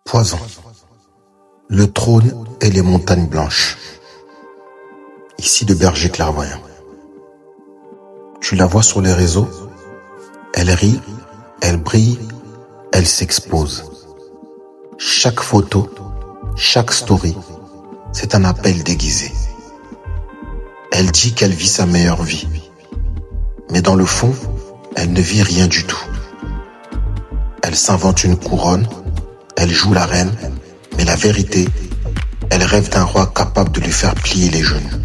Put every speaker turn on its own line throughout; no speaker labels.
Poison. Le trône et les montagnes blanches. Ici le berger clairvoyant. Tu la vois sur les réseaux. Elle rit, elle brille, elle s'expose. Chaque photo, chaque story, c'est un appel déguisé. Elle dit qu'elle vit sa meilleure vie. Mais dans le fond, elle ne vit rien du tout. Elle s'invente une couronne, elle joue la reine, mais la vérité, elle rêve d'un roi capable de lui faire plier les genoux.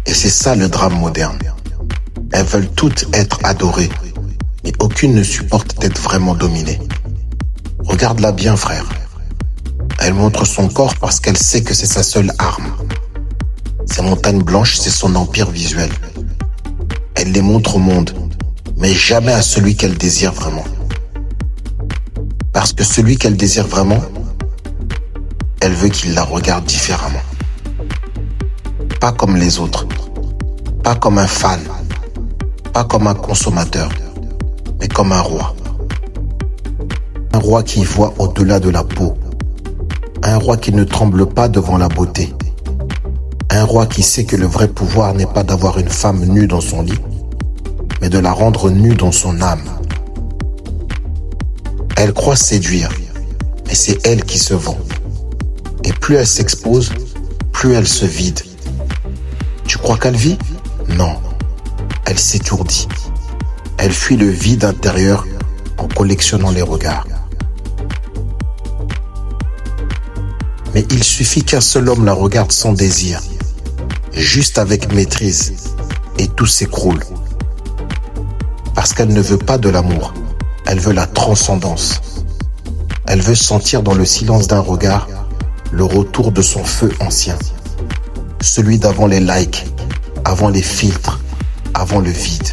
Et c'est ça le drame moderne. Elles veulent toutes être adorées, mais aucune ne supporte d'être vraiment dominée. Regarde-la bien, frère. Elle montre son corps parce qu'elle sait que c'est sa seule arme. Ces montagnes blanches, c'est son empire visuel. Elle les montre au monde, mais jamais à celui qu'elle désire vraiment. Parce que celui qu'elle désire vraiment, elle veut qu'il la regarde différemment. Pas comme les autres, pas comme un fan, pas comme un consommateur, mais comme un roi. Un roi qui voit au-delà de la peau. Un roi qui ne tremble pas devant la beauté. Un roi qui sait que le vrai pouvoir n'est pas d'avoir une femme nue dans son lit, mais de la rendre nue dans son âme. Elle croit séduire, mais c'est elle qui se vend. Et plus elle s'expose, plus elle se vide. Tu crois qu'elle vit? Non. Elle s'étourdit. Elle fuit le vide intérieur en collectionnant les regards. Mais il suffit qu'un seul homme la regarde sans désir, juste avec maîtrise, et tout s'écroule. Parce qu'elle ne veut pas de l'amour, elle veut la transcendance. Elle veut sentir dans le silence d'un regard le retour de son feu ancien. Celui d'avant les likes, avant les filtres, avant le vide.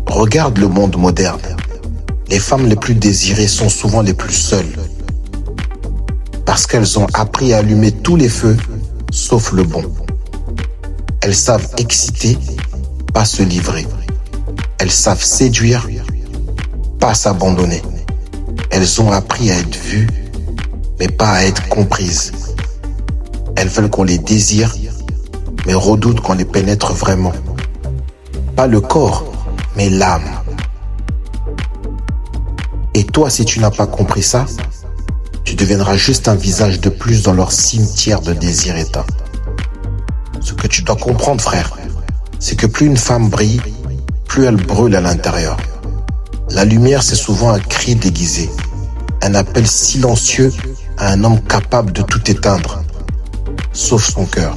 Regarde le monde moderne. Les femmes les plus désirées sont souvent les plus seules. Parce qu'elles ont appris à allumer tous les feux, sauf le bon. Elles savent exciter, pas se livrer. Elles savent séduire, pas s'abandonner. Elles ont appris à être vues, mais pas à être comprises. Elles veulent qu'on les désire, mais redoutent qu'on les pénètre vraiment. Pas le corps, mais l'âme. Et toi, si tu n'as pas compris ça, tu deviendras juste un visage de plus dans leur cimetière de désirs éteints. Ce que tu dois comprendre, frère, c'est que plus une femme brille, plus elle brûle à l'intérieur. La lumière, c'est souvent un cri déguisé, un appel silencieux à un homme capable de tout éteindre, sauf son cœur.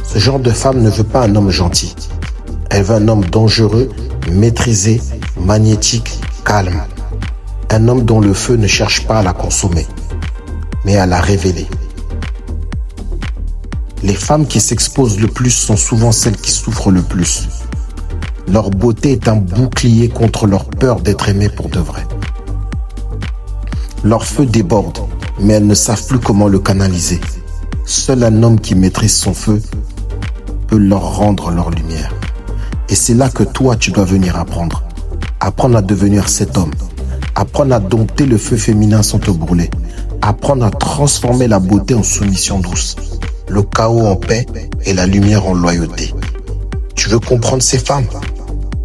Ce genre de femme ne veut pas un homme gentil. Elle veut un homme dangereux, maîtrisé, magnétique, calme. Un homme dont le feu ne cherche pas à la consommer, mais à la révéler. Les femmes qui s'exposent le plus sont souvent celles qui souffrent le plus. Leur beauté est un bouclier contre leur peur d'être aimées pour de vrai. Leur feu déborde, mais elles ne savent plus comment le canaliser. Seul un homme qui maîtrise son feu peut leur rendre leur lumière. Et c'est là que toi, tu dois venir apprendre. Apprendre à devenir cet homme. Apprendre à dompter le feu féminin sans te brûler. Apprendre à transformer la beauté en soumission douce. Le chaos en paix et la lumière en loyauté. Tu veux comprendre ces femmes?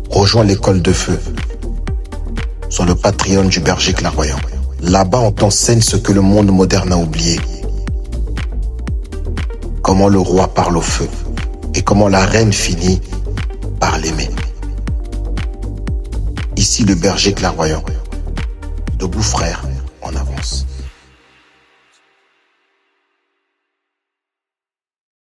Rejoins l'école de feu sur le Patreon du berger clairvoyant. Là-bas, on t'enseigne ce que le monde moderne a oublié. Comment le roi parle au feu et comment la reine finit par l'aimer. Ici le berger clairvoyant. Debout frère, en avance.